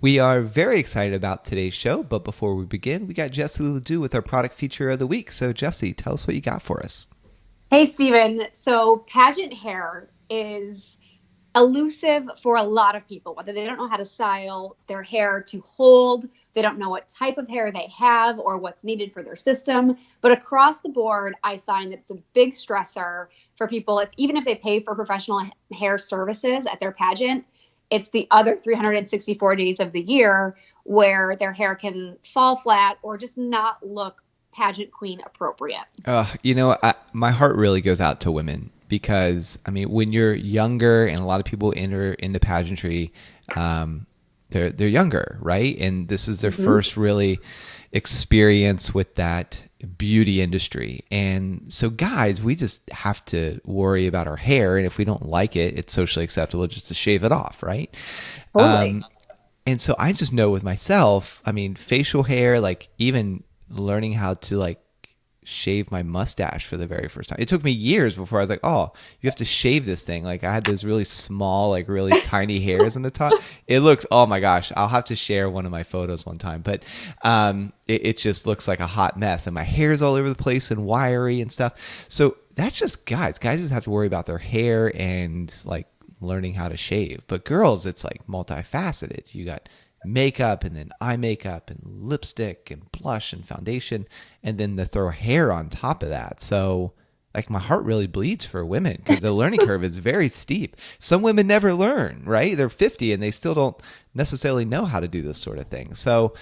We are very excited about today's show, but before we begin, we got Jessie Ledoux with our product feature of the week. So Jessie, tell us what you got for us. Hey, Stephen. So pageant hair is elusive for a lot of people, whether they don't know how to style their hair to hold, they don't know what type of hair they have or what's needed for their system. But across the board, I find that it's a big stressor for people, even if they pay for professional hair services at their pageant. It's the other 364 days of the year where their hair can fall flat or just not look pageant queen appropriate. My heart really goes out to women because, I mean, when you're younger and a lot of people enter into pageantry, they're younger, right? And this is their first really experience with that beauty industry. And so guys, we just have to worry about our hair. And if we don't like it, it's socially acceptable just to shave it off, right? Totally. And so I just know with myself, I mean, facial hair, like even learning how to shave my mustache for the very first time. It took me years before I was like, oh, you have to shave this thing. Like I had those really small, really tiny hairs on the top. It looks, oh my gosh, I'll have to share one of my photos one time. But it just looks like a hot mess. And my hair's all over the place and wiry and stuff. So that's just guys. Guys just have to worry about their hair and learning how to shave. But girls, it's multifaceted. You got makeup and then eye makeup and lipstick and blush and foundation and then to throw hair on top of that. So my heart really bleeds for women because the learning curve is very steep. Some women never learn, right? They're 50 and they still don't necessarily know how to do this sort of thing. So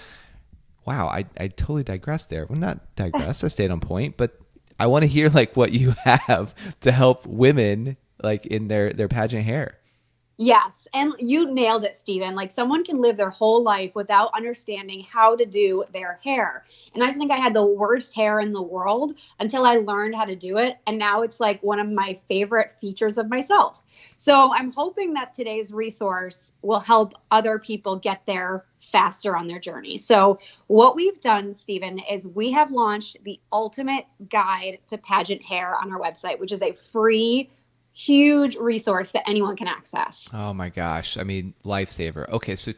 wow, I totally digressed there. Well, not digress, I stayed on point, but I want to hear what you have to help women in their pageant hair. Yes. And you nailed it, Stephen. Someone can live their whole life without understanding how to do their hair. And I just think I had the worst hair in the world until I learned how to do it. And now it's one of my favorite features of myself. So I'm hoping that today's resource will help other people get there faster on their journey. So what we've done, Stephen, is we have launched the ultimate guide to pageant hair on our website, which is a free huge resource that anyone can access. Oh my gosh. I mean, lifesaver. Okay. So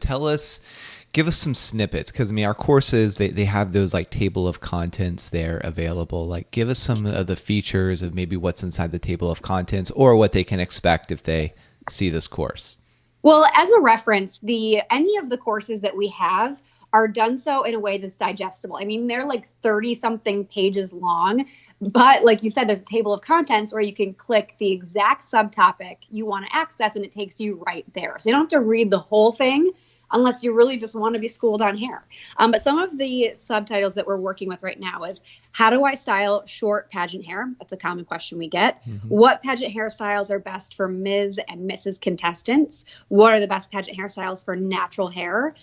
give us some snippets. Cause our courses, they have those table of contents there available. Give us some of the features of maybe what's inside the table of contents or what they can expect if they see this course. Well, as a reference, any of the courses that we have are done so in a way that's digestible. I mean, they're 30 something pages long, but like you said, there's a table of contents where you can click the exact subtopic you want to access and it takes you right there. So you don't have to read the whole thing unless you really just want to be schooled on hair. But some of the subtitles that we're working with right now is how do I style short pageant hair? That's a common question we get. Mm-hmm. What pageant hairstyles are best for Ms. and Mrs. contestants? What are the best pageant hairstyles for natural hair?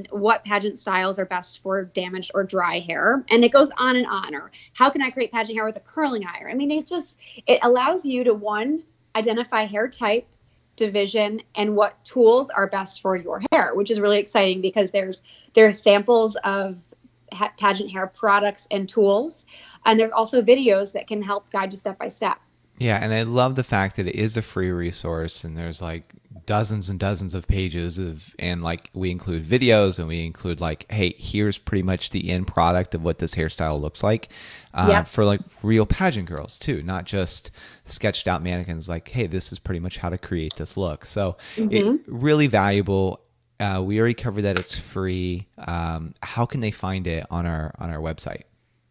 What pageant styles are best for damaged or dry hair? And it goes on and on. Or how can I create pageant hair with a curling iron? I mean, it allows you to, one, identify hair type, division, and what tools are best for your hair, which is really exciting because there's samples of pageant hair products and tools. And there's also videos that can help guide you step by step. Yeah. And I love the fact that it is a free resource and there's dozens and dozens of pages and we include videos and we include hey, here's pretty much the end product of what this hairstyle looks like for real pageant girls too, not just sketched out mannequins. Hey, this is pretty much how to create this look. So it really valuable. We already covered that it's free. How can they find it on our website?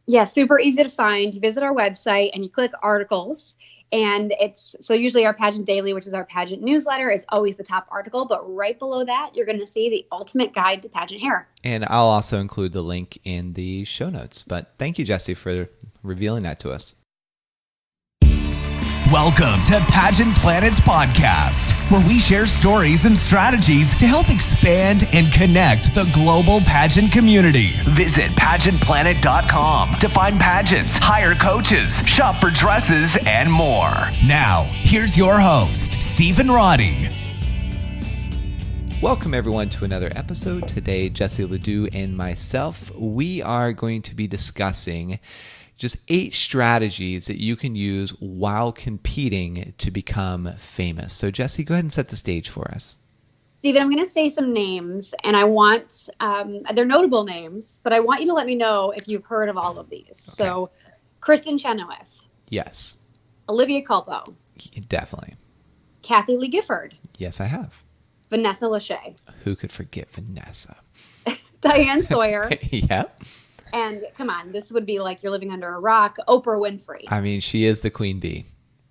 Yeah, super easy to find. You visit our website and you click articles. And so usually our Pageant Daily, which is our pageant newsletter, is always the top article. But right below that, you're going to see the ultimate guide to pageant hair. And I'll also include the link in the show notes. But thank you, Jessie, for revealing that to us. Welcome to Pageant Planet's podcast, where we share stories and strategies to help expand and connect the global pageant community. Visit pageantplanet.com to find pageants, hire coaches, shop for dresses, and more. Now, here's your host, Stephen Roddy. Welcome, everyone, to another episode. Today, Jessie Ledoux and myself, we are going to be discussing just 8 strategies that you can use while competing to become famous. So Jessie, go ahead and set the stage for us. Stephen, I'm going to say some names, and I want, they're notable names, but I want you to let me know if you've heard of all of these. Okay. So, Kristen Chenoweth. Yes. Olivia Culpo. Definitely. Kathy Lee Gifford. Yes, I have. Vanessa Lachey. Who could forget Vanessa? Diane Sawyer. Yep. And come on, this would be like you're living under a rock. Oprah Winfrey. I mean, she is the queen bee.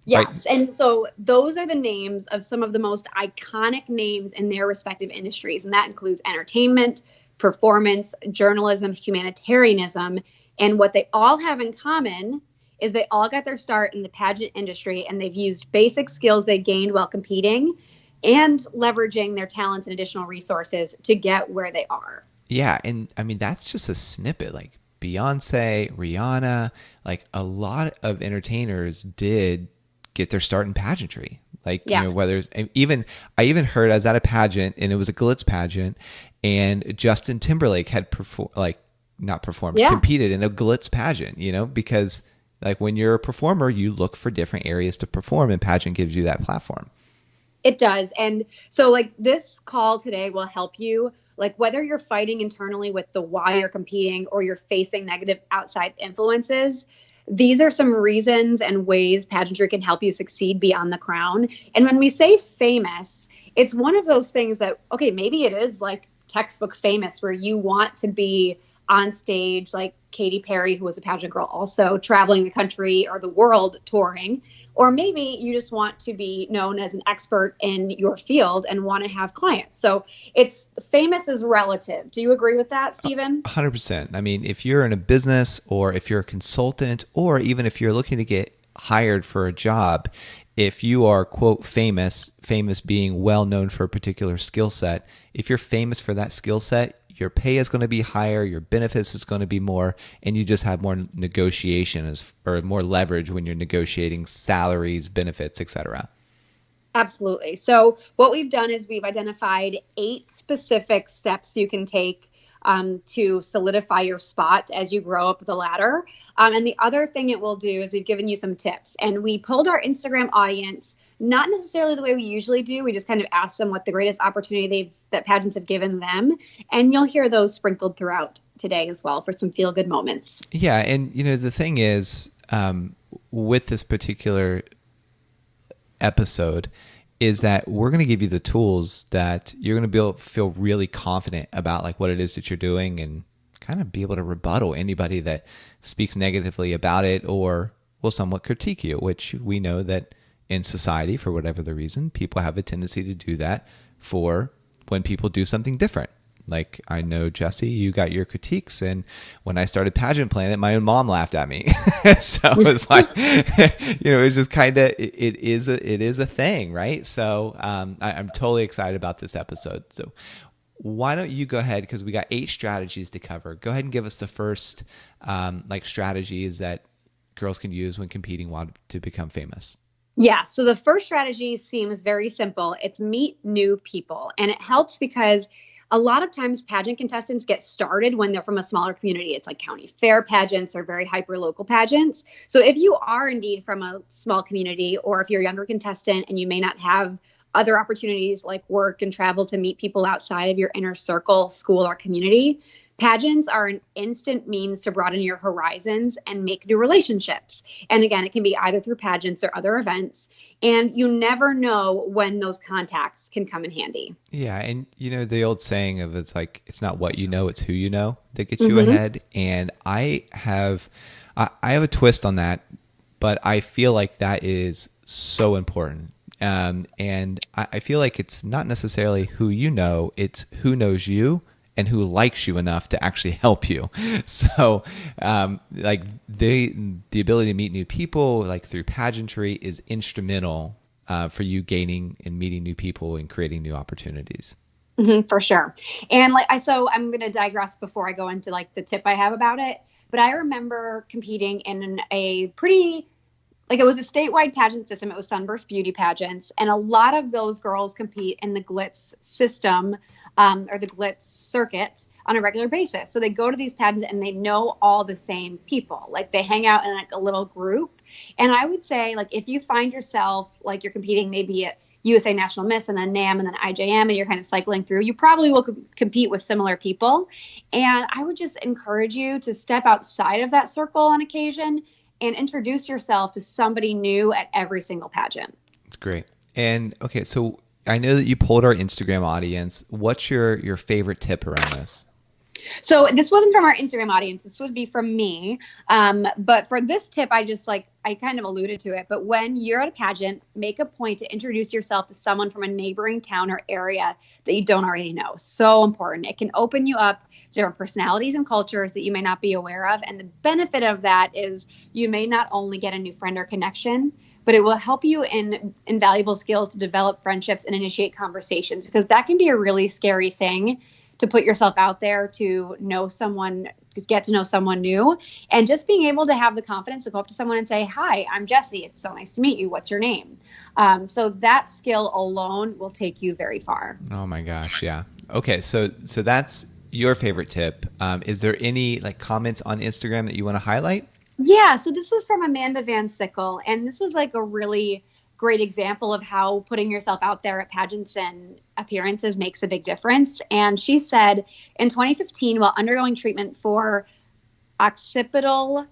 Yes. Right? And so those are the names of some of the most iconic names in their respective industries. And that includes entertainment, performance, journalism, humanitarianism. And what they all have in common is they all got their start in the pageant industry, and they've used basic skills they gained while competing and leveraging their talents and additional resources to get where they are. Yeah. And I mean, that's just a snippet. Like Beyonce, Rihanna, like a lot of entertainers did get their start in pageantry. Like, you know, whether it's I even heard I was at a pageant, and it was a glitz pageant, and Justin Timberlake had competed in a glitz pageant, you know, because like when you're a performer, you look for different areas to perform, and pageant gives you that platform. It does. And so like this call today will help you, like whether you're fighting internally with the why you're competing or you're facing negative outside influences. These are some reasons and ways pageantry can help you succeed beyond the crown. And when we say famous, it's one of those things that, okay, maybe it is like textbook famous where you want to be on stage like Katy Perry, who was a pageant girl, also traveling the country or the world touring. Or maybe you just want to be known as an expert in your field and want to have clients. So it's famous is relative. Do you agree with that, Stephen? 100%. I mean, if you're in a business or if you're a consultant or even if you're looking to get hired for a job, if you are, quote, famous being well known for a particular skill set, if you're famous for that skill set, your pay is going to be higher, your benefits is going to be more, and you just have more negotiation or more leverage when you're negotiating salaries, benefits, etc. Absolutely. So what we've done is we've identified 8 specific steps you can take to solidify your spot as you grow up the ladder. And the other thing it will do is we've given you some tips, and we pulled our Instagram audience, not necessarily the way we usually do. We just kind of asked them what the greatest opportunity that pageants have given them. And you'll hear those sprinkled throughout today as well for some feel good moments. Yeah. And, you know, the thing is, with this particular episode, is that we're going to give you the tools that you're going to be able to feel really confident about like what it is that you're doing, and kind of be able to rebuttal anybody that speaks negatively about it or will somewhat critique you, which we know that in society, for whatever the reason, people have a tendency to do that for when people do something different. Like I know, Jesse, you got your critiques, and when I started Pageant Planet, my own mom laughed at me. So it was like, you know, it's just kind of, it is a thing, right? So I'm totally excited about this episode. So why don't you go ahead, because we got 8 strategies to cover. Go ahead and give us the first like strategies that girls can use when competing to become famous. Yeah. So the first strategy seems very simple. It's meet new people. And it helps because a lot of times pageant contestants get started when they're from a smaller community. It's like county fair pageants or very hyper local pageants. So if you are indeed from a small community, or if you're a younger contestant and you may not have other opportunities like work and travel to meet people outside of your inner circle, school, or community, pageants are an instant means to broaden your horizons and make new relationships. And again, it can be either through pageants or other events. And you never know when those contacts can come in handy. Yeah. And you know, the old saying of it's like, it's not what you know, it's who you know that gets you ahead. And I have a twist on that, but I feel like that is so important. And I feel like it's not necessarily who you know, it's who knows you and who likes you enough to actually help you. So like the ability to meet new people like through pageantry is instrumental for you gaining and meeting new people and creating new opportunities. For sure. And so I'm going to digress before I go into like the tip I have about it. But I remember competing in a pretty, like it was a statewide pageant system. It was Sunburst Beauty Pageants. And a lot of those girls compete in the glitz system or the glitz circuit on a regular basis. So they go to these pageants and they know all the same people. Like they hang out in like a little group. And I would say like if you find yourself like you're competing maybe at USA National Miss and then NAM and then IJM, and you're kind of cycling through, you probably will compete with similar people. And I would just encourage you to step outside of that circle on occasion and introduce yourself to somebody new at every single pageant. That's great. And okay, so I know that you polled our Instagram audience. What's your favorite tip around this? So this wasn't from our Instagram audience. This would be from me. But for this tip, I kind of alluded to it. But when you're at a pageant, make a point to introduce yourself to someone from a neighboring town or area that you don't already know. So important. It can open you up to different personalities and cultures that you may not be aware of. And the benefit of that is you may not only get a new friend or connection, but it will help you in invaluable skills to develop friendships and initiate conversations, because that can be a really scary thing, to put yourself out there to know someone, to get to know someone new, and just being able to have the confidence to go up to someone and say, "Hi, I'm Jessie. It's so nice to meet you. What's your name?" So that skill alone will take you very far. Oh my gosh. Yeah. Okay. So that's your favorite tip. Is there any comments on Instagram that you want to highlight? Yeah. So this was from Amanda Van Sickle, and this was a really great example of how putting yourself out there at pageants and appearances makes a big difference. And she said in 2015, while undergoing treatment for occipital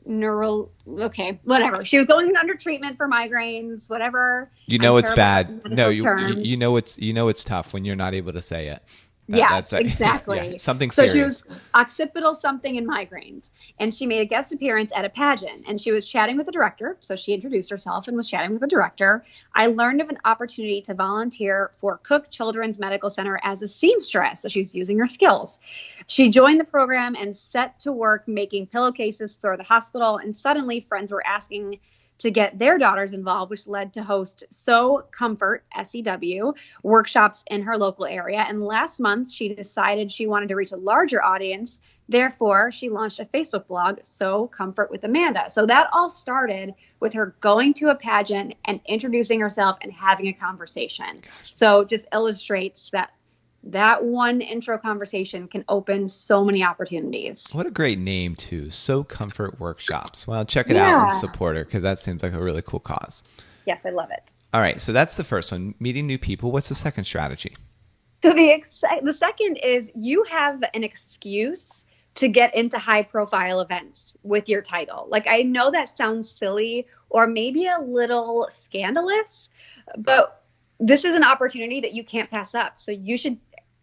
whatever. She was going under treatment for migraines, whatever. It's bad. No, terms. you know it's tough when you're not able to say it. Yes, exactly. Yeah, something serious. So she was occipital something in migraines, and she made a guest appearance at a pageant, and she was chatting with the director. So she introduced herself and was chatting with the director. I learned of an opportunity to volunteer for Cook Children's Medical Center as a seamstress. So she was using her skills. She joined the program and set to work making pillowcases for the hospital, and suddenly friends were asking to get their daughters involved, which led to host So Comfort, SEW, workshops in her local area. And last month, she decided she wanted to reach a larger audience. Therefore, she launched a Facebook blog, So Comfort with Amanda. So that all started with her going to a pageant and introducing herself and having a conversation. So just illustrates that one intro conversation can open so many opportunities. What a great name, too. So Comfort Workshops. Well, check it out and support her, because that seems like a really cool cause. Yes, I love it. All right. So that's the first one, meeting new people. What's the second strategy? So the second is you have an excuse to get into high profile events with your title. I know that sounds silly or maybe a little scandalous, but this is an opportunity that you can't pass up. So you should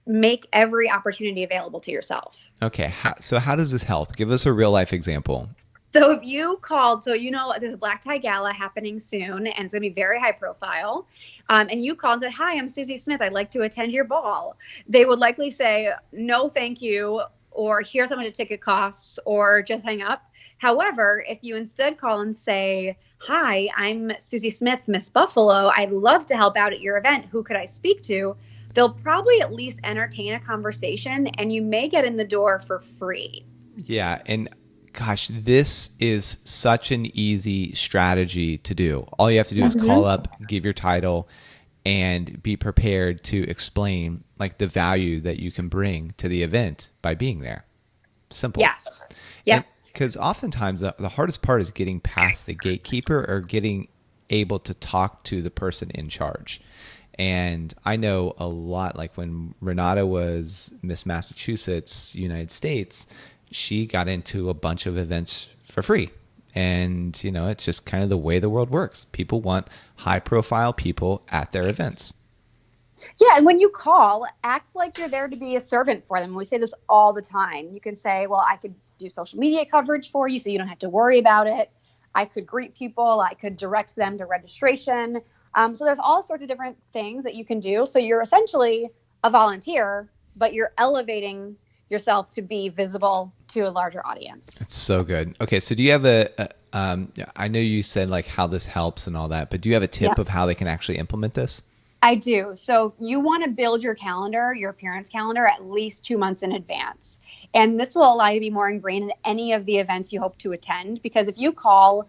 make every opportunity available to yourself. Okay. So how does this help? Give us a real life example. So if you called, there's a black tie gala happening soon, and it's going to be very high profile. And you called and said, "Hi, I'm Susie Smith. I'd like to attend your ball." They would likely say, "No, thank you," or "Here's how much a ticket costs," or just hang up. However, if you instead call and say, "Hi, I'm Susie Smith, Miss Buffalo. I'd love to help out at your event. Who could I speak to?" They'll probably at least entertain a conversation, and you may get in the door for free. Yeah. And gosh, this is such an easy strategy to do. All you have to do is call up, give your title, and be prepared to explain the value that you can bring to the event by being there. Simple. Yes. Yeah. Because oftentimes the hardest part is getting past the gatekeeper or getting able to talk to the person in charge. And I know a lot, when Renata was Miss Massachusetts, United States, she got into a bunch of events for free. And, it's just kind of the way the world works. People want high profile people at their events. Yeah. And when you call, act like you're there to be a servant for them. We say this all the time. You can say, "Well, I could do social media coverage for you so you don't have to worry about it. I could greet people. I could direct them to registration." So there's all sorts of different things that you can do. So you're essentially a volunteer, but you're elevating yourself to be visible to a larger audience. It's so good. Okay. So do you have I know you said how this helps and all that, but do you have a tip of how they can actually implement this? I do. So you want to build your calendar, your appearance calendar, at least 2 months in advance. And this will allow you to be more ingrained in any of the events you hope to attend. Because if you call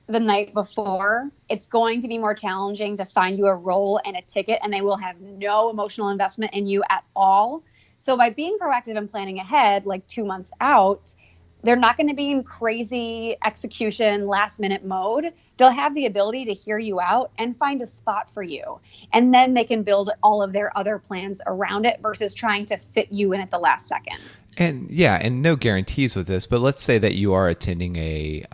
the night before, it's going to be more challenging to find you a role and a ticket, and they will have no emotional investment in you at all. So by being proactive and planning ahead, 2 months out, they're not going to be in crazy execution last minute mode. They'll have the ability to hear you out and find a spot for you. And then they can build all of their other plans around it versus trying to fit you in at the last second. And yeah, and no guarantees with this, but let's say that you are attending a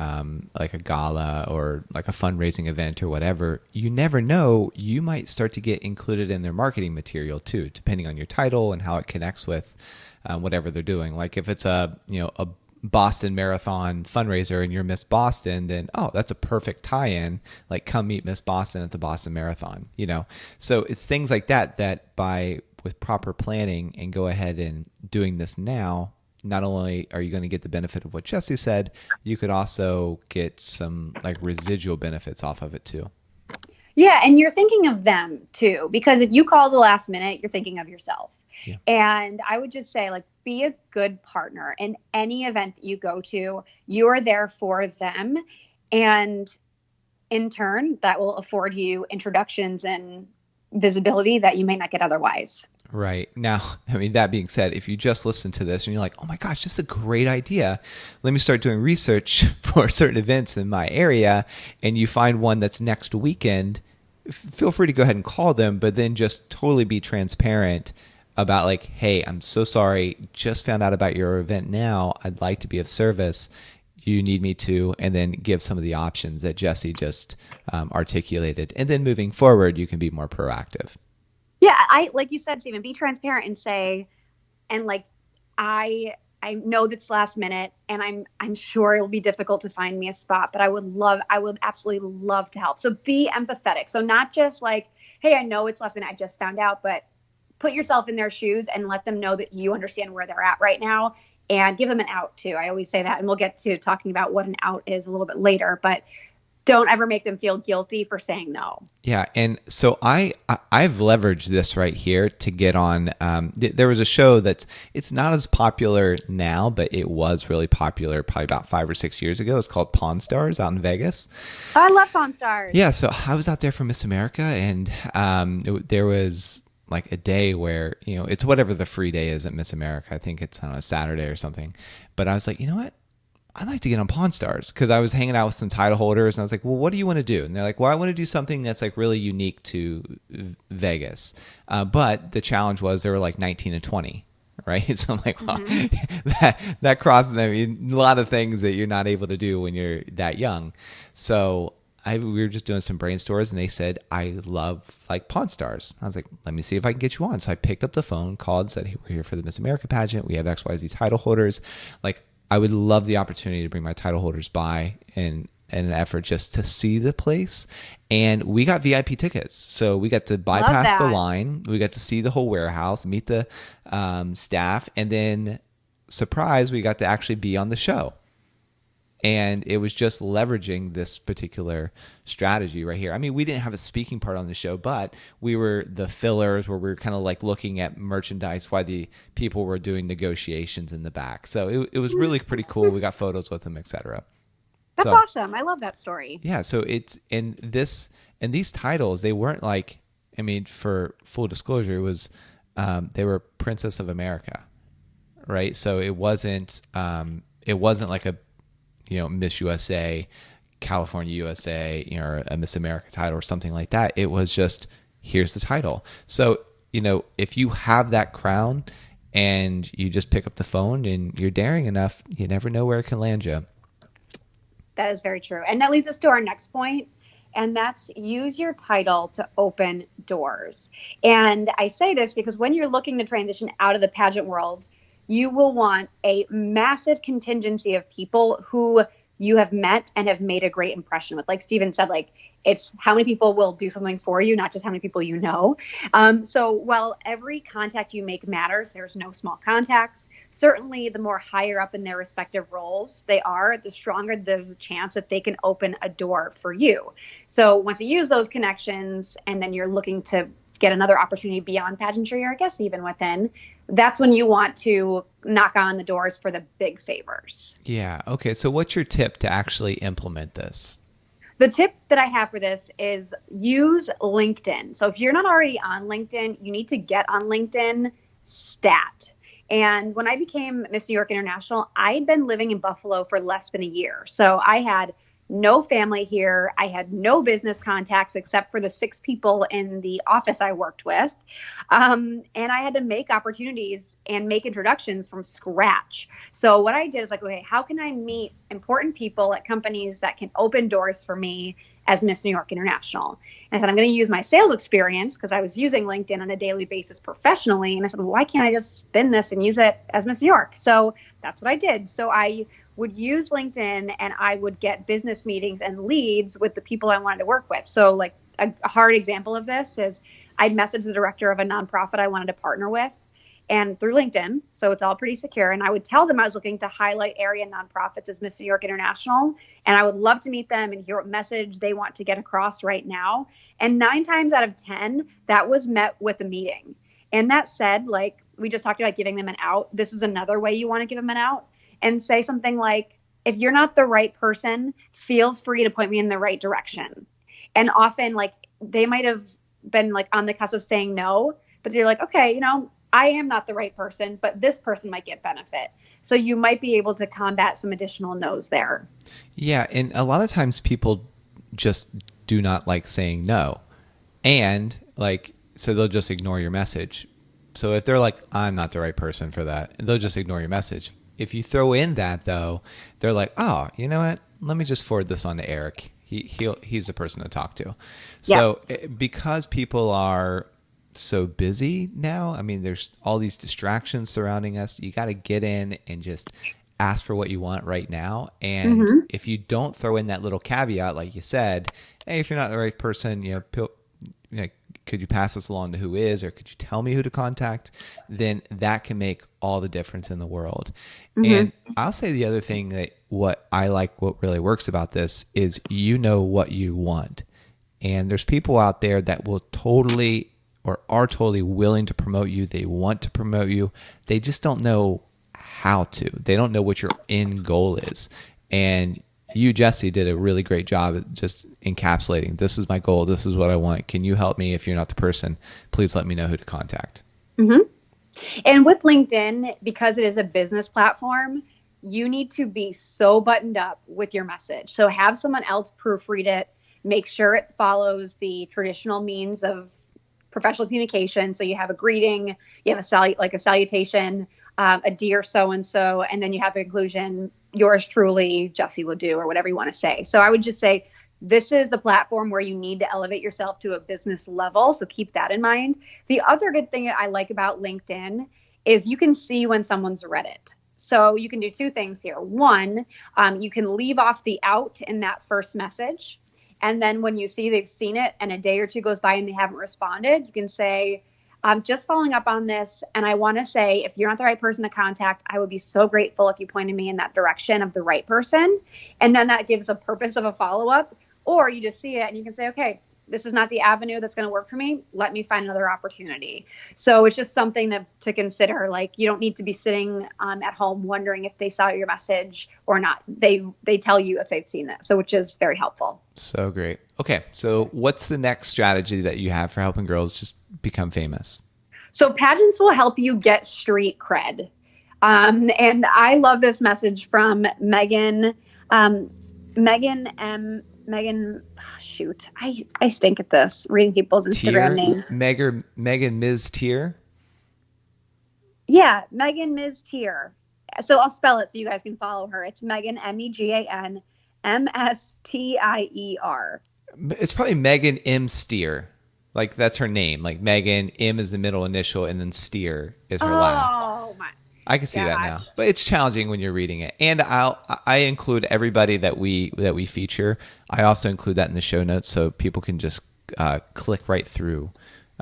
like a gala or like a fundraising event or whatever. You never know, you might start to get included in their marketing material too, depending on your title and how it connects with whatever they're doing. Like if it's a Boston Marathon fundraiser and you're Miss Boston, then that's a perfect tie-in. Like come meet Miss Boston at the Boston Marathon. So it's things like that with proper planning and go ahead and doing this now, not only are you going to get the benefit of what Jesse said, you could also get some like residual benefits off of it too. Yeah, and you're thinking of them too, because if you call the last minute, you're thinking of yourself. Yeah. And I would just say, like, be a good partner in any event that you go to. You're there for them. And in turn, that will afford you introductions and visibility that you may not get otherwise. Right. Now, I mean, that being said, if you just listen to this and you're like, oh my gosh, this is a great idea. Let me start doing research for certain events in my area, and you find one that's next weekend, feel free to go ahead and call them, but then just totally be transparent about like, hey, I'm so sorry, just found out about your event now. I'd like to be of service. You need me to, and then give some of the options that Jesse just articulated. And then moving forward, you can be more proactive. Yeah, I like you said, Stephen, be transparent and say, and like, I know that's last minute, and I'm sure it will be difficult to find me a spot, but I would absolutely love to help. So be empathetic. So not just like, hey, I know it's last minute, I just found out, but put yourself in their shoes and let them know that you understand where they're at right now, and give them an out too. I always say that, and we'll get to talking about what an out is a little bit later, but don't ever make them feel guilty for saying no. Yeah, and so I've leveraged this right here to get on. There was a show it's not as popular now, but it was really popular probably about 5 or 6 years ago. It's called Pawn Stars out in Vegas. I love Pawn Stars. Yeah, so I was out there for Miss America, and there was like a day where, it's whatever the free day is at Miss America. I think it's on a Saturday or something. But I was like, you know what? I'd like to get on Pawn Stars, because I was hanging out with some title holders, and I was like, well, what do you want to do? And they're like, well, I want to do something that's like really unique to Vegas. But the challenge was they were like 19 and 20, right? So I'm like, well, that crosses, I mean, a lot of things that you're not able to do when you're that young. So we were just doing some brainstorms, and they said, I love like Pawn Stars. I was like, let me see if I can get you on. So I picked up the phone, called, and said, hey, we're here for the Miss America pageant. We have XYZ title holders. Like, I would love the opportunity to bring my title holders by in an effort just to see the place. And we got VIP tickets. So we got to bypass the line. We got to see the whole warehouse, meet the staff. And then, surprise, we got to actually be on the show. And it was just leveraging this particular strategy right here. I mean, we didn't have a speaking part on the show, but we were the fillers where we were kind of like looking at merchandise while the people were doing negotiations in the back. So it was really pretty cool. We got photos with them, etc. That's awesome. I love that story. Yeah. So it's in these titles, they weren't like, I mean, for full disclosure, it was they were Princess of America, right? So it wasn't like a Miss USA, California USA, or a Miss America title or something like that. It was just, here's the title. So, if you have that crown and you just pick up the phone and you're daring enough, you never know where it can land you. That is very true. And that leads us to our next point, and that's use your title to open doors. And I say this because when you're looking to transition out of the pageant world, you will want a massive contingency of people who you have met and have made a great impression with. Like Stephen said, like, it's how many people will do something for you, not just how many people you know. So while every contact you make matters, there's no small contacts. Certainly, the more higher up in their respective roles they are, the stronger there's a chance that they can open a door for you. So once you use those connections, and then you're looking to get another opportunity beyond pageantry, or I guess even within, that's when you want to knock on the doors for the big favors. Yeah. Okay. So what's your tip to actually implement this? The tip that I have for this is use LinkedIn. So if you're not already on LinkedIn, you need to get on LinkedIn stat. And when I became Miss New York International, I'd been living in Buffalo for less than a year. So I had no family here. I had no business contacts except for the 6 people in the office I worked with. And I had to make opportunities and make introductions from scratch. So what I did is like, okay, how can I meet important people at companies that can open doors for me as Miss New York International? And I said, I'm going to use my sales experience because I was using LinkedIn on a daily basis professionally. And I said, well, why can't I just spin this and use it as Miss New York? So that's what I did. So I would use LinkedIn and I would get business meetings and leads with the people I wanted to work with. So like a hard example of this is I'd message the director of a nonprofit I wanted to partner with and through LinkedIn. So it's all pretty secure. And I would tell them I was looking to highlight area nonprofits as Miss New York International. And I would love to meet them and hear what message they want to get across right now. And 9 times out of 10, that was met with a meeting. And that said, like we just talked about giving them an out. This is another way you want to give them an out. And say something like, if you're not the right person, feel free to point me in the right direction. And often like they might have been like on the cusp of saying no, but they're like, okay, you know, I am not the right person, but this person might get benefit. So you might be able to combat some additional no's there. Yeah. And a lot of times people just do not like saying no. And like, so they'll just ignore your message. So if they're like, I'm not the right person for that, they'll just ignore your message. If you throw in that though, they're like, oh, you know what? Let me just forward this on to Eric. He's the person to talk to. So because people are so busy now, I mean, there's all these distractions surrounding us. You got to get in and just ask for what you want right now. And if you don't throw in that little caveat, like you said, hey, if you're not the right person, could you pass this along to who is, or could you tell me who to contact? Then that can make all the difference in the world. And I'll say the other thing that what really works about this is you know what you want. And there's people out there that will totally or are totally willing to promote you. They want to promote you. They just don't know how to. They don't know what your end goal is. And you, Jesse, did a really great job at just encapsulating, this is my goal, this is what I want. Can you help me? If you're not the person, please let me know who to contact. And with LinkedIn, because it is a business platform, you need to be so buttoned up with your message. So have someone else proofread it, make sure it follows the traditional means of professional communication. So you have a greeting, you have a salutation, a dear so-and-so, and then you have the conclusion, yours truly, Jesse Ledoux, or whatever you want to say. So I would just say, this is the platform where you need to elevate yourself to a business level. So keep that in mind. The other good thing I like about LinkedIn is you can see when someone's read it. So you can do 2 things here. One, you can leave off the out in that first message. And then when you see they've seen it and a day or 2 goes by and they haven't responded, you can say, I'm just following up on this. And I want to say, if you're not the right person to contact, I would be so grateful if you pointed me in that direction of the right person. And then that gives a purpose of a follow-up. Or you just see it and you can say, okay, this is not the avenue that's going to work for me. Let me find another opportunity. So it's just something to consider. Like, you don't need to be sitting at home wondering if they saw your message or not. They tell you if they've seen it. So which is very helpful. So great. Okay. So what's the next strategy that you have for helping girls just become famous? So pageants will help you get street cred. And I love this message from Megan shoot. I stink at this, reading people's Instagram names. Megan Ms. Tier? Yeah, Megan Ms. Tier. So I'll spell it so you guys can follow her. It's Megan, MEGAN, MSTIER. It's probably Megan M. Steer. Like, that's her name. Like, Megan, M is the middle initial, and then Steer is her last. Oh, my. I can see that now, but it's challenging when you're reading it. And I include everybody that we feature. I also include that in the show notes so people can just click right through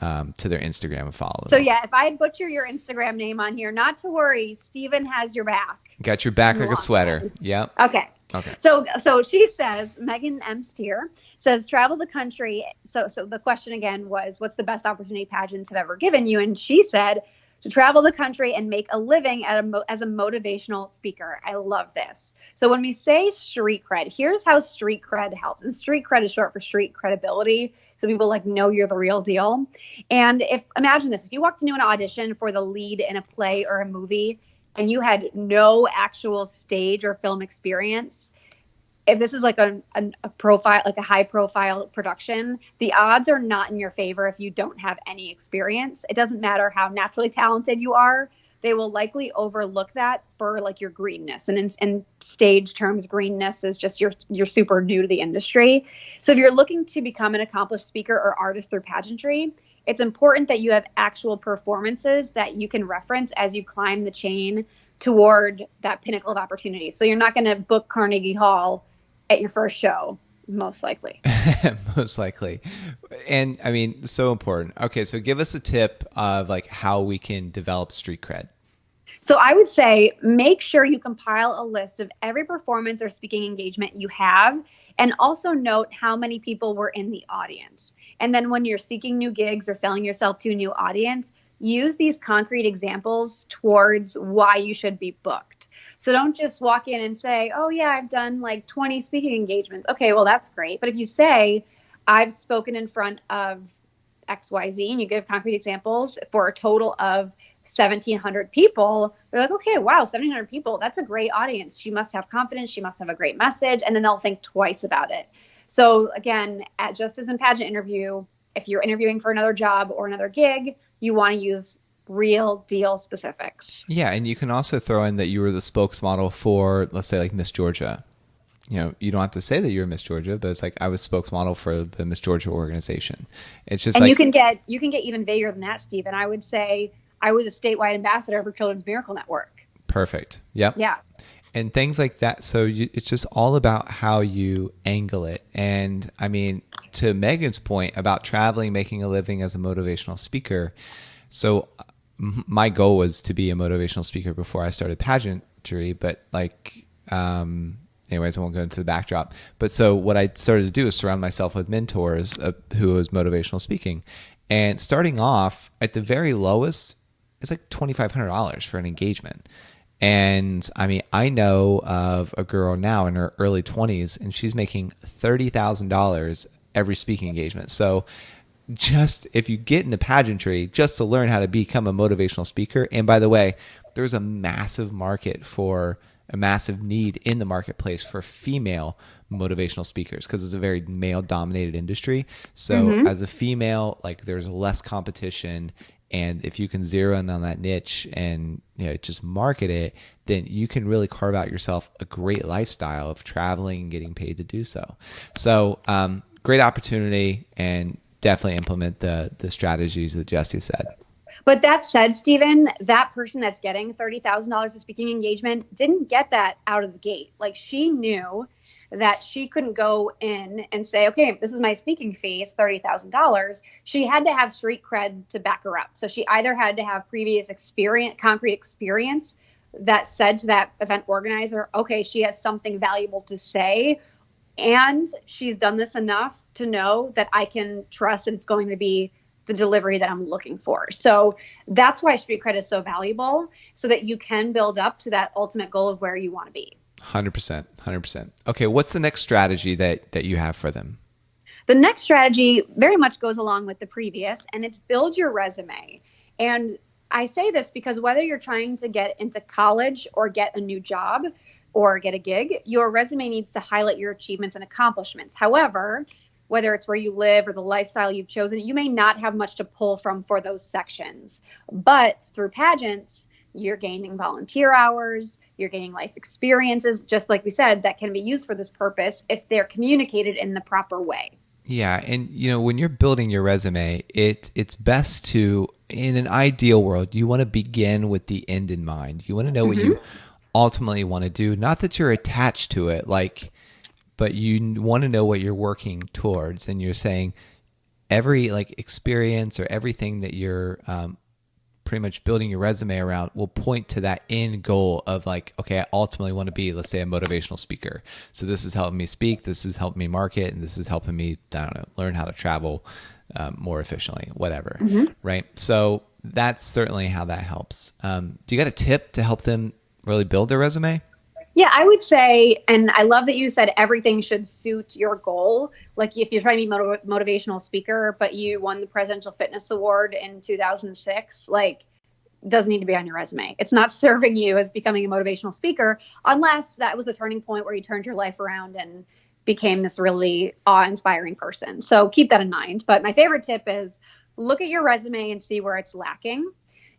to their Instagram and follow. So yeah, if I butcher your Instagram name on here, not to worry, Steven has your back. Got your back like a sweater. Yep. Okay. So she says, Megan M. Steer says, travel the country. So the question again was, what's the best opportunity pageants have ever given you? And she said, to travel the country and make a living as a motivational speaker. I love this. So when we say street cred, here's how street cred helps. And street cred is short for street credibility. So people like know you're the real deal. And imagine this, if you walked into an audition for the lead in a play or a movie and you had no actual stage or film experience, if this is like a profile, like a high profile production, the odds are not in your favor if you don't have any experience. It doesn't matter how naturally talented you are. They will likely overlook that for like your greenness. And in stage terms, greenness is just you're super new to the industry. So if you're looking to become an accomplished speaker or artist through pageantry, it's important that you have actual performances that you can reference as you climb the chain toward that pinnacle of opportunity. So you're not going to book Carnegie Hall at your first show, most likely. Most likely. And I mean, so important. Okay, so give us a tip of like how we can develop street cred. So I would say make sure you compile a list of every performance or speaking engagement you have, and also note how many people were in the audience. And then when you're seeking new gigs or selling yourself to a new audience, use these concrete examples towards why you should be booked. So don't just walk in and say, oh yeah, I've done like 20 speaking engagements. Okay, well, that's great. But if you say, I've spoken in front of XYZ, and you give concrete examples for a total of 1,700 people, they're like, okay, wow, 1,700 people, that's a great audience. She must have confidence. She must have a great message. And then they'll think twice about it. So again, just as in pageant interview, if you're interviewing for another job or another gig, you want to use real deal specifics. Yeah, and you can also throw in that you were the spokesmodel for, let's say, like Miss Georgia. You know, you don't have to say that you're Miss Georgia, but it's like I was spokesmodel for the Miss Georgia organization. It's just, and like you can get even vaguer than that, Stephen. I would say I was a statewide ambassador for Children's Miracle Network. Perfect. Yep. Yeah. And things like that. So it's just all about how you angle it. And I mean, to Megan's point about traveling, making a living as a motivational speaker. So my goal was to be a motivational speaker before I started pageantry, but like, anyways, I won't go into the backdrop. But so what I started to do is surround myself with mentors who was motivational speaking. And starting off at the very lowest, it's like $2,500 for an engagement. And I mean, I know of a girl now in her early 20s, and she's making $30,000 every speaking engagement. So just if you get into pageantry just to learn how to become a motivational speaker, and by the way, there's a massive need in the marketplace for female motivational speakers because it's a very male dominated industry. So as a female, like there's less competition. And if you can zero in on that niche and just market it, then you can really carve out yourself a great lifestyle of traveling and getting paid to do so. So great opportunity, and definitely implement the strategies that Jesse said. But that said, Stephen, that person that's getting $30,000 a speaking engagement didn't get that out of the gate. Like, she knew that she couldn't go in and say, okay, this is my speaking fee, it's $30,000. She had to have street cred to back her up. So she either had to have previous experience, concrete experience that said to that event organizer, okay, she has something valuable to say, and she's done this enough to know that I can trust that it's going to be the delivery that I'm looking for. So that's why street cred is so valuable, so that you can build up to that ultimate goal of where you want to be. 100%. Okay, what's the next strategy that you have for them? The next strategy very much goes along with the previous, and it's build your resume. And I say this because whether you're trying to get into college or get a new job or get a gig, your resume needs to highlight your achievements and accomplishments. However, whether it's where you live or the lifestyle you've chosen, you may not have much to pull from for those sections. But through pageants, you're gaining volunteer hours, you're gaining life experiences, just like we said, that can be used for this purpose if they're communicated in the proper way. Yeah. And, when you're building your resume, it's best to, in an ideal world, you want to begin with the end in mind. You want to know what you ultimately want to do. Not that you're attached to it, but you want to know what you're working towards. And you're saying every experience or everything that you're pretty much building your resume around will point to that end goal of okay, I ultimately want to be, let's say, a motivational speaker. So this is helping me speak, this is helping me market, and this is helping me, I don't know, learn how to travel more efficiently, whatever. Right. So that's certainly how that helps. Do you got a tip to help them really build their resume? Yeah, I would say, and I love that you said everything should suit your goal. Like if you're trying to be motivational speaker, but you won the Presidential Fitness Award in 2006, like doesn't need to be on your resume. It's not serving you as becoming a motivational speaker unless that was the turning point where you turned your life around and became this really awe-inspiring person. So keep that in mind. But my favorite tip is look at your resume and see where it's lacking.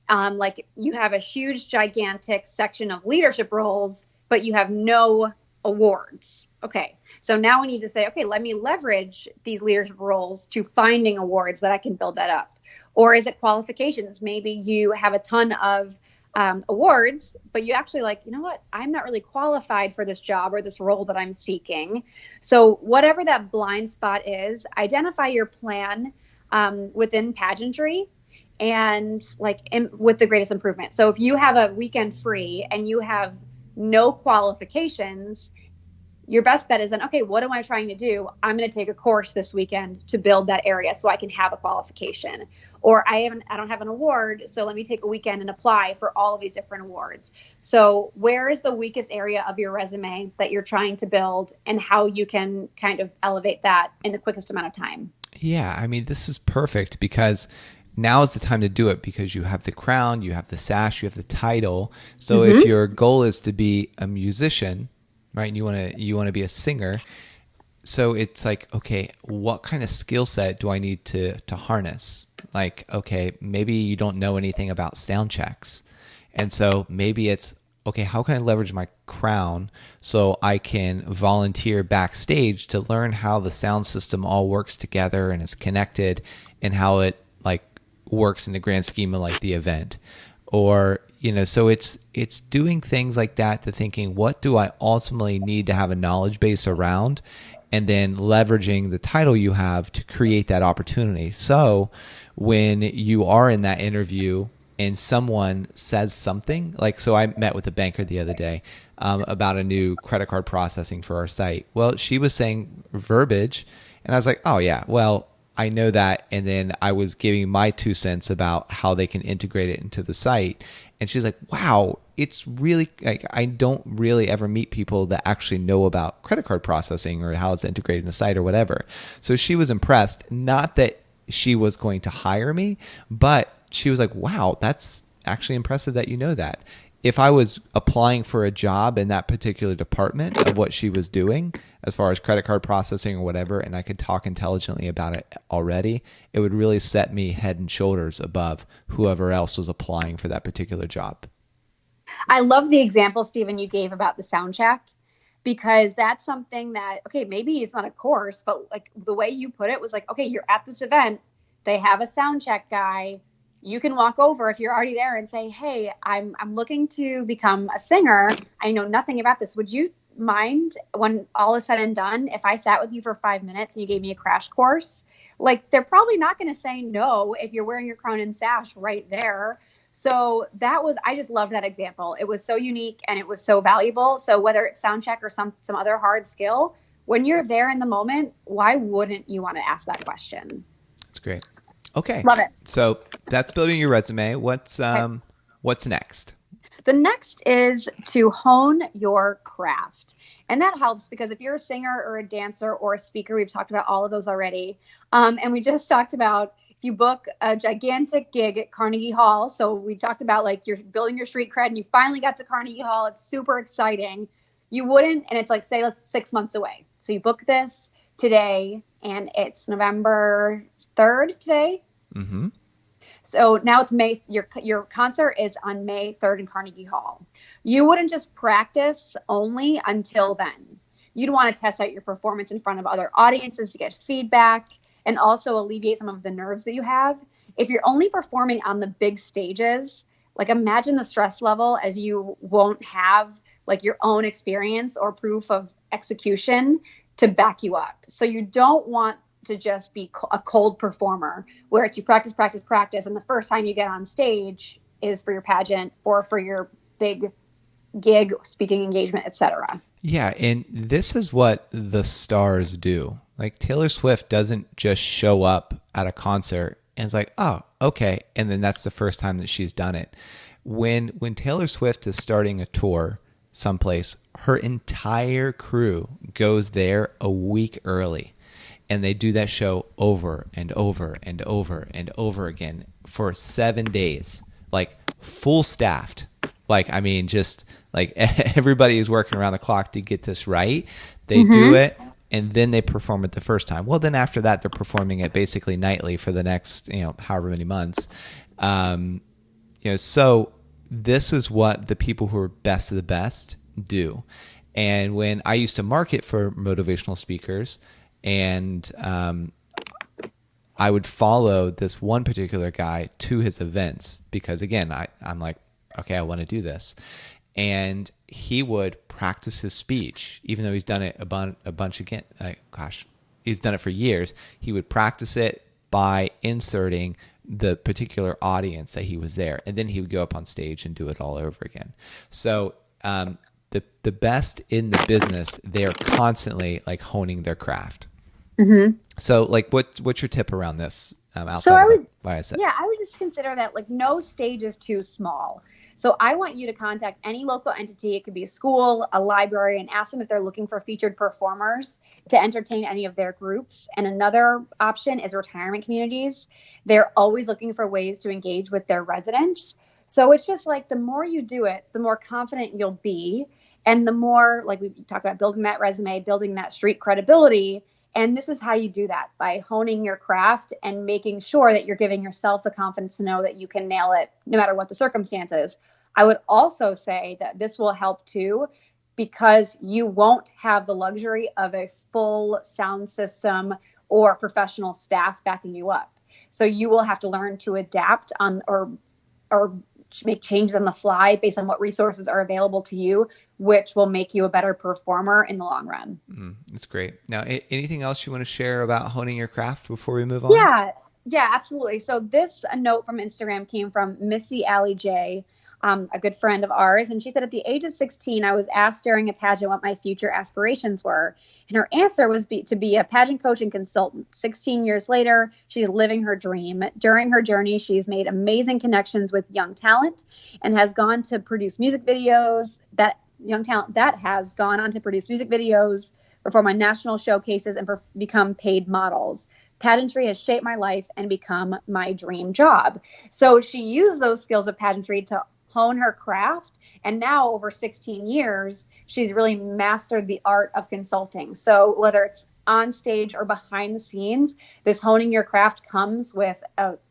Like you have a huge, gigantic section of leadership roles, but you have no awards. Okay. So now we need to say, okay, let me leverage these leadership roles to finding awards that I can build that up. Or is it qualifications? Maybe you have a ton of awards, but you actually like, you know what? I'm not really qualified for this job or this role that I'm seeking. So whatever that blind spot is, identify your plan within pageantry and with the greatest improvement. So if you have a weekend free and you have no qualifications, your best bet is then, okay, what am I trying to do? I'm going to take a course this weekend to build that area so I can have a qualification. Or I don't have an award, so let me take a weekend and apply for all of these different awards. So where is the weakest area of your resume that you're trying to build and how you can kind of elevate that in the quickest amount of time? Yeah, I mean, this is perfect because now is the time to do it because you have the crown, you have the sash, you have the title. So if your goal is to be a musician, right, and you want to be a singer, so it's like, okay, what kind of skill set do I need to harness? Like, okay, maybe you don't know anything about sound checks. And so maybe it's, okay, how can I leverage my crown so I can volunteer backstage to learn how the sound system all works together and is connected and how it like works in the grand scheme of like the event. Or, so it's doing things like that to thinking, what do I ultimately need to have a knowledge base around? And then leveraging the title you have to create that opportunity. So when you are in that interview and someone says something, like, so I met with a banker the other day about a new credit card processing for our site. Well, she was saying verbiage, and I was like, oh yeah, well, I know that. And then I was giving my 2 cents about how they can integrate it into the site. And she's like, wow, it's really like, I don't really ever meet people that actually know about credit card processing or how it's integrated in the site or whatever. So she was impressed, not that she was going to hire me, but she was like, wow, that's actually impressive that you know that. If I was applying for a job in that particular department of what she was doing, as far as credit card processing or whatever, and I could talk intelligently about it already, it would really set me head and shoulders above whoever else was applying for that particular job. I love the example, Stephen, you gave about the sound check, because that's something that, okay, maybe it's not a course, but like the way you put it was like, okay, you're at this event, they have a sound check guy. You can walk over if you're already there and say, hey, I'm looking to become a singer. I know nothing about this. Would you mind, when all is said and done, if I sat with you for 5 minutes and you gave me a crash course? Like, they're probably not going to say no if you're wearing your crown and sash right there. So I just loved that example. It was so unique and it was so valuable. So whether it's sound check or some other hard skill, when you're there in the moment, why wouldn't you want to ask that question? That's great. Okay. Love it. So that's building your resume. What's next? The next is to hone your craft. And that helps because if you're a singer or a dancer or a speaker, we've talked about all of those already. And we just talked about if you book a gigantic gig at Carnegie Hall. So we talked about like you're building your street cred and you finally got to Carnegie Hall. It's super exciting. You wouldn't, and it's like, say, let's 6 months away. So you book this today and it's November 3rd today. Mm-hmm. So now it's May, your concert is on May 3rd in Carnegie Hall. You wouldn't just practice only until then. You'd want to test out your performance in front of other audiences to get feedback and also alleviate some of the nerves that you have. If you're only performing on the big stages, like imagine the stress level as you won't have like your own experience or proof of execution to back you up. So you don't want to just be a cold performer where it's you practice, practice, practice. And the first time you get on stage is for your pageant or for your big gig, speaking engagement, etc. Yeah, and this is what the stars do. Like Taylor Swift doesn't just show up at a concert and it's like, oh, okay, and then that's the first time that she's done it. When Taylor Swift is starting a tour someplace, her entire crew goes there a week early, and they do that show over and over and over and over again for 7 days, like full staffed. Like, I mean, just like everybody is working around the clock to get this right. They do it, and then they perform it the first time. Well, then after that, they're performing it basically nightly for the next, however many months. So this is what the people who are best of the best do. And when I used to market for motivational speakers, and I would follow this one particular guy to his events because, again, I'm like, okay, I want to do this. And he would practice his speech, even though he's done it a bunch again. He's done it for years. He would practice it by inserting the particular audience that he was there. And then he would go up on stage and do it all over again. So the best in the business, they're constantly like honing their craft. Mm-hmm. So like what's your tip around this? I would just consider that like no stage is too small. So I want you to contact any local entity. It could be a school, a library, and ask them if they're looking for featured performers to entertain any of their groups. And another option is retirement communities. They're always looking for ways to engage with their residents. So it's just like the more you do it, the more confident you'll be. And the more, like we talked about, building that resume, building that street credibility. And this is how you do that, by honing your craft and making sure that you're giving yourself the confidence to know that you can nail it no matter what the circumstances. I would also say that this will help too, because you won't have the luxury of a full sound system or professional staff backing you up. So you will have to learn to adapt on or make changes on the fly based on what resources are available to you, which will make you a better performer in the long run. That's great. Now, anything else you want to share about honing your craft before we move on? Yeah, absolutely. So this note from Instagram came from Missy Allie J, a good friend of ours. And she said, at the age of 16, I was asked during a pageant what my future aspirations were. And her answer was to be a pageant coach and consultant. 16 years later, she's living her dream. During her journey, she's made amazing connections with young talent and has gone to produce music videos. That young talent that has gone on to produce music videos, perform on national showcases, and become paid models. Pageantry has shaped my life and become my dream job. So she used those skills of pageantry to hone her craft. And now over 16 years, she's really mastered the art of consulting. So whether it's on stage or behind the scenes, this honing your craft comes with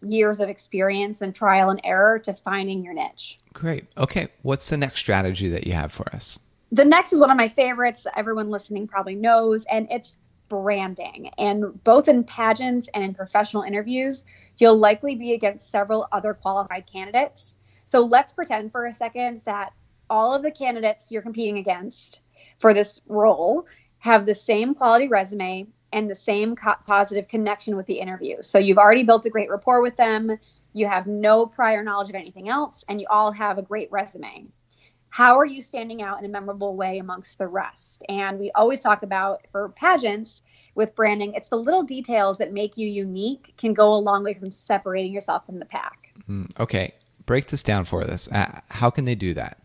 years of experience and trial and error to finding your niche. Great. Okay. What's the next strategy that you have for us? The next is one of my favorites that everyone listening probably knows, and it's branding. And both in pageants and in professional interviews, you'll likely be against several other qualified candidates. So let's pretend for a second that all of the candidates you're competing against for this role have the same quality resume and the same positive connection with the interview. So you've already built a great rapport with them. You have no prior knowledge of anything else, and you all have a great resume. How are you standing out in a memorable way amongst the rest? And we always talk about, for pageants with branding, it's the little details that make you unique can go a long way from separating yourself from the pack. Okay. Break this down for us. How can they do that?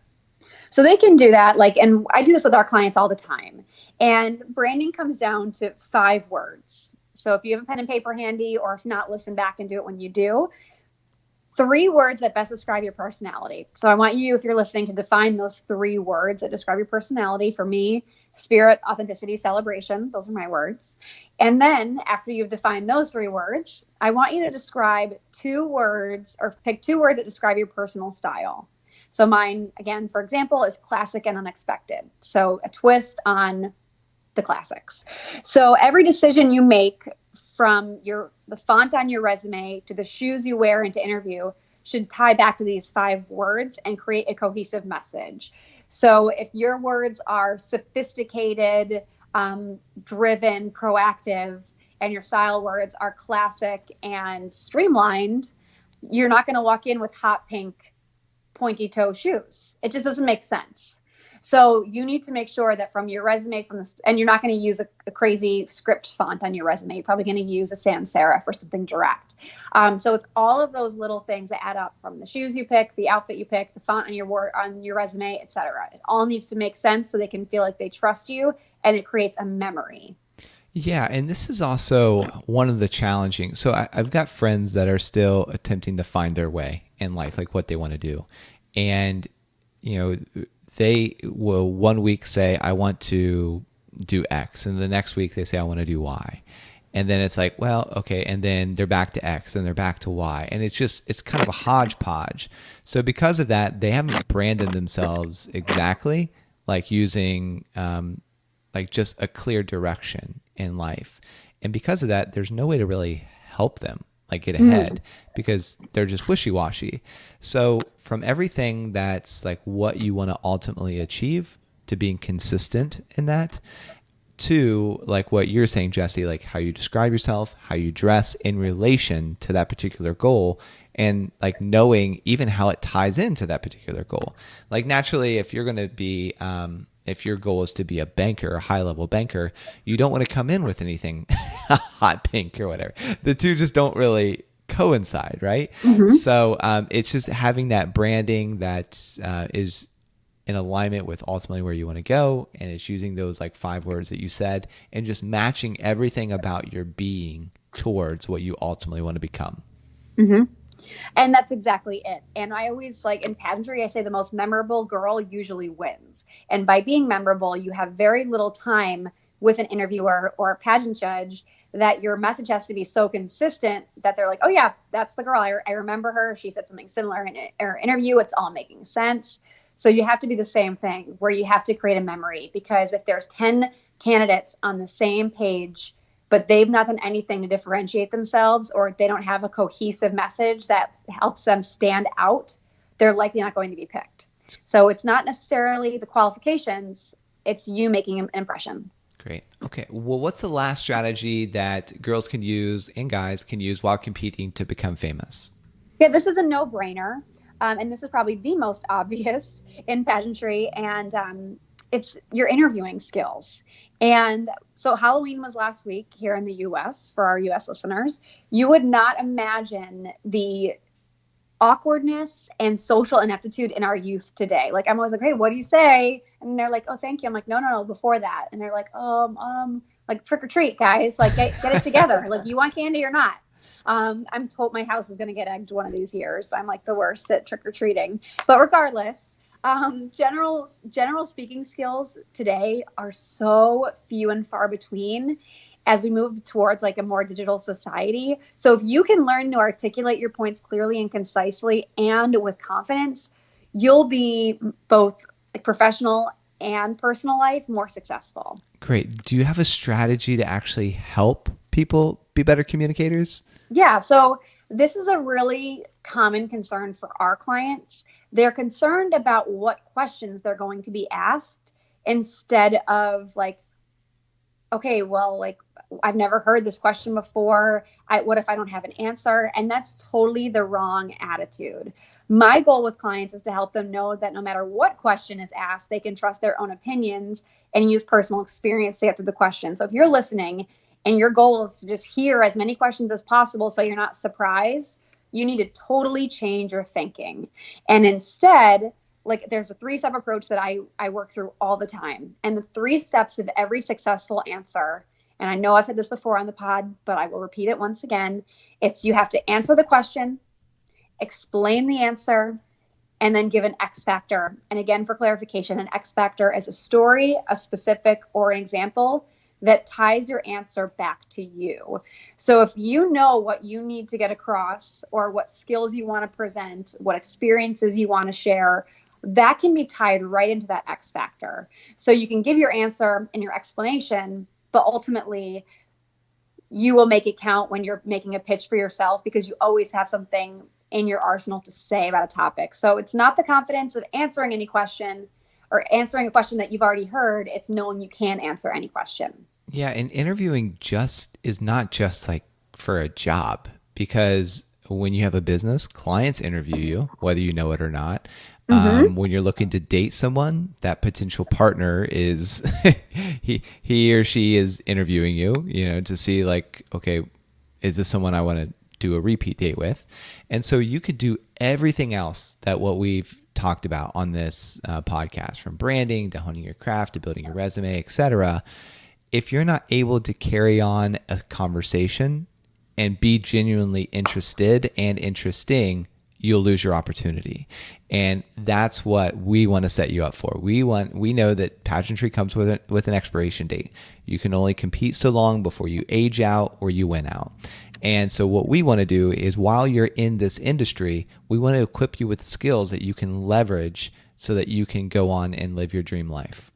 So they can do that, and I do this with our clients all the time. And branding comes down to 5 words. So if you have a pen and paper handy, or if not, listen back and do it when you do. 3 words that best describe your personality. So I want you, if you're listening, to define those 3 words that describe your personality. For me, spirit, authenticity, celebration. Those are my words. And then after you've defined those 3 words, I want you to describe 2 words, or pick 2 words that describe your personal style. So mine, again, for example, is classic and unexpected. So a twist on the classics. So every decision you make, from the font on your resume to the shoes you wear into interview, should tie back to these 5 words and create a cohesive message. So if your words are sophisticated, driven, proactive, and your style words are classic and streamlined, you're not going to walk in with hot pink pointy toe shoes. It just doesn't make sense. So you need to make sure that from your resume, and you're not going to use a crazy script font on your resume. You're probably going to use a sans serif or something direct. So it's all of those little things that add up, from the shoes you pick, the outfit you pick, the font on your resume, etc. It all needs to make sense so they can feel like they trust you, and it creates a memory. Yeah, and this is also one of the challenging. So I've got friends that are still attempting to find their way in life, like what they want to do. And, they will one week say, I want to do X. And the next week they say, I want to do Y. And then it's like, well, okay. And then they're back to X and they're back to Y. And it's kind of a hodgepodge. So because of that, they haven't branded themselves exactly, like using like just a clear direction in life. And because of that, there's no way to really help them like get ahead because they're just wishy-washy. So from everything that's like what you want to ultimately achieve to being consistent in that, to like what you're saying, Jesse, like how you describe yourself, how you dress in relation to that particular goal, and like knowing even how it ties into that particular goal. Like naturally, if you're going to be, if your goal is to be a banker, a high-level banker, you don't want to come in with anything hot pink or whatever. The two just don't really coincide, right? So it's just having that branding that is in alignment with ultimately where you want to go, and it's using those like 5 words that you said, and just matching everything about your being towards what you ultimately want to become. And that's exactly it. And I always, like in pageantry, I say the most memorable girl usually wins. And by being memorable, you have very little time with an interviewer or a pageant judge that your message has to be so consistent that they're like, oh yeah, that's the girl. I remember her. She said something similar in her interview. It's all making sense. So you have to be the same thing, where you have to create a memory, because if there's 10 candidates on the same page, but they've not done anything to differentiate themselves, or they don't have a cohesive message that helps them stand out, they're likely not going to be picked. So it's not necessarily the qualifications, it's you making an impression. Great. Okay. Well, what's the last strategy that girls can use and guys can use while competing to become famous? Yeah, this is a no-brainer. And this is probably the most obvious in pageantry. And it's your interviewing skills. And so Halloween was last week here in the US for our US listeners. You would not imagine the awkwardness and social ineptitude in our youth today. Like, I'm always like, hey, what do you say? And they're like, oh, thank you. I'm like, no, before that. And they're like, like trick or treat, guys, like get it together. Like, you want candy or not? I'm told my house is going to get egged one of these years. I'm like the worst at trick or treating, but regardless, general speaking skills today are so few and far between as we move towards like a more digital society. So if you can learn to articulate your points clearly and concisely and with confidence, you'll be both like professional and personal life more successful. Great. Do you have a strategy to actually help people be better communicators? Yeah. So this is a really common concern for our clients. They're concerned about what questions they're going to be asked instead of like, okay, well, like, I've never heard this question before. What if I don't have an answer? And that's totally the wrong attitude. My goal with clients is to help them know that no matter what question is asked, they can trust their own opinions and use personal experience to get to the question. So if you're listening and your goal is to just hear as many questions as possible so you're not surprised, you need to totally change your thinking. And instead, like, there's a 3-step approach that I work through all the time. And the 3 steps of every successful answer, and I know I've said this before on the pod, but I will repeat it once again. It's you have to answer the question, explain the answer, and then give an X factor. And again, for clarification, an X factor is a story, a specific, or an example that ties your answer back to you. So if you know what you need to get across, or what skills you want to present, what experiences you want to share, that can be tied right into that X factor. So you can give your answer and your explanation, but ultimately you will make it count when you're making a pitch for yourself, because you always have something in your arsenal to say about a topic. So it's not the confidence of answering any question or answering a question that you've already heard. It's knowing you can answer any question. Yeah, and interviewing is not just like for a job, because when you have a business, clients interview you, whether you know it or not. When you're looking to date someone, that potential partner is he or she is interviewing you, to see like, okay, is this someone I want to do a repeat date with? And so you could do everything else that what we've talked about on this podcast, from branding to honing your craft to building your resume, etc. If you're not able to carry on a conversation and be genuinely interested and interesting, you'll lose your opportunity. And that's what we want to set you up for. We know that pageantry comes with an expiration date. You can only compete so long before you age out or you win out. And so what we want to do is, while you're in this industry, we want to equip you with skills that you can leverage so that you can go on and live your dream life.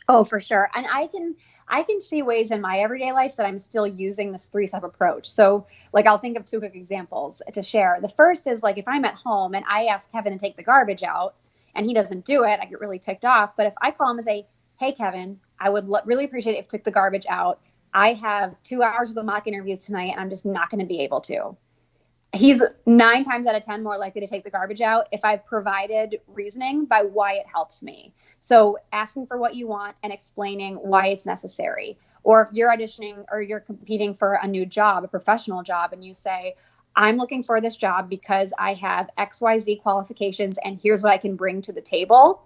Oh, for sure. And I can see ways in my everyday life that I'm still using this 3-step approach. So like, I'll think of 2 quick examples to share. The first is like, if I'm at home and I ask Kevin to take the garbage out and he doesn't do it, I get really ticked off. But if I call him and say, hey, Kevin, I would really appreciate it if you took the garbage out. I have 2 hours of the mock interview tonight and I'm just not going to be able to. He's 9 times out of 10 more likely to take the garbage out if I've provided reasoning by why it helps me. So asking for what you want and explaining why it's necessary. Or if you're auditioning or you're competing for a new job, a professional job, and you say, I'm looking for this job because I have XYZ qualifications and here's what I can bring to the table.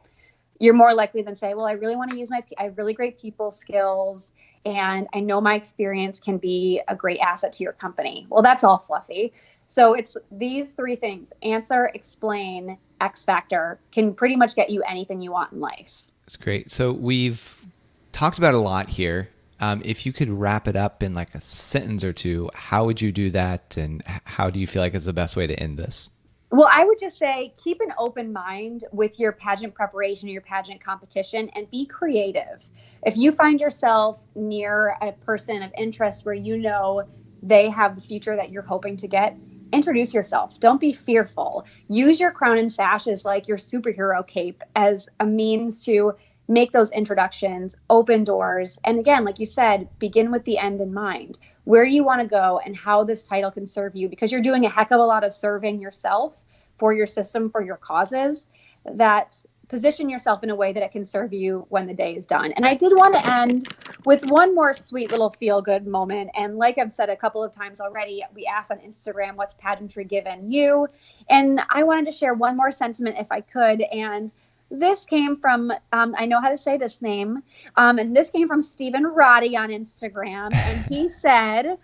You're more likely than say, well, I really want to use I have really great people skills and I know my experience can be a great asset to your company. Well, that's all fluffy. So it's these 3 things: answer, explain, X factor, can pretty much get you anything you want in life. That's great. So we've talked about a lot here. If you could wrap it up in like a sentence or 2, how would you do that? And how do you feel like is the best way to end this? Well, I would just say keep an open mind with your pageant preparation, your pageant competition, and be creative. If you find yourself near a person of interest where you know they have the future that you're hoping to get, introduce yourself. Don't be fearful. Use your crown and sash as like your superhero cape as a means to make those introductions, open doors. And again, like you said, begin with the end in mind. Where you want to go and how this title can serve you, because you're doing a heck of a lot of serving yourself for your system, for your causes, that position yourself in a way that it can serve you when the day is done. And I did want to end with one more sweet little feel-good moment. And like I've said a couple of times already, we asked on Instagram, what's pageantry given you? And I wanted to share one more sentiment if I could. And this came from, I know how to say this name, and this came from Stephen Roddy on Instagram, and he said,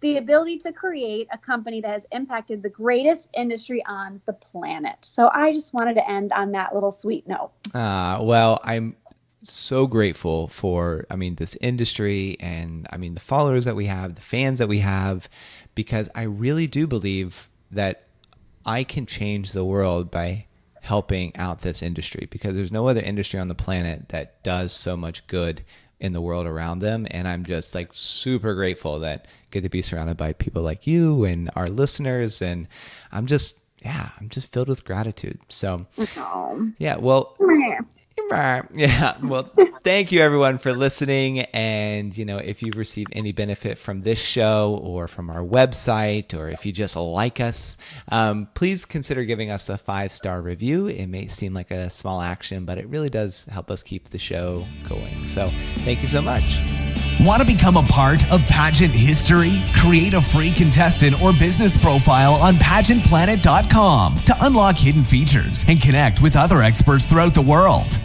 the ability to create a company that has impacted the greatest industry on the planet. So I just wanted to end on that little sweet note. Well, I'm so grateful for, this industry and, the followers that we have, the fans that we have, because I really do believe that I can change the world by helping out this industry, because there's no other industry on the planet that does so much good in the world around them. And I'm just like super grateful that I get to be surrounded by people like you and our listeners. And I'm just filled with gratitude. So well, thank you everyone for listening. And, if you've received any benefit from this show or from our website, or if you just like us, please consider giving us a 5-star review. It may seem like a small action, but it really does help us keep the show going. So thank you so much. Want to become a part of pageant history? Create a free contestant or business profile on pageantplanet.com to unlock hidden features and connect with other experts throughout the world.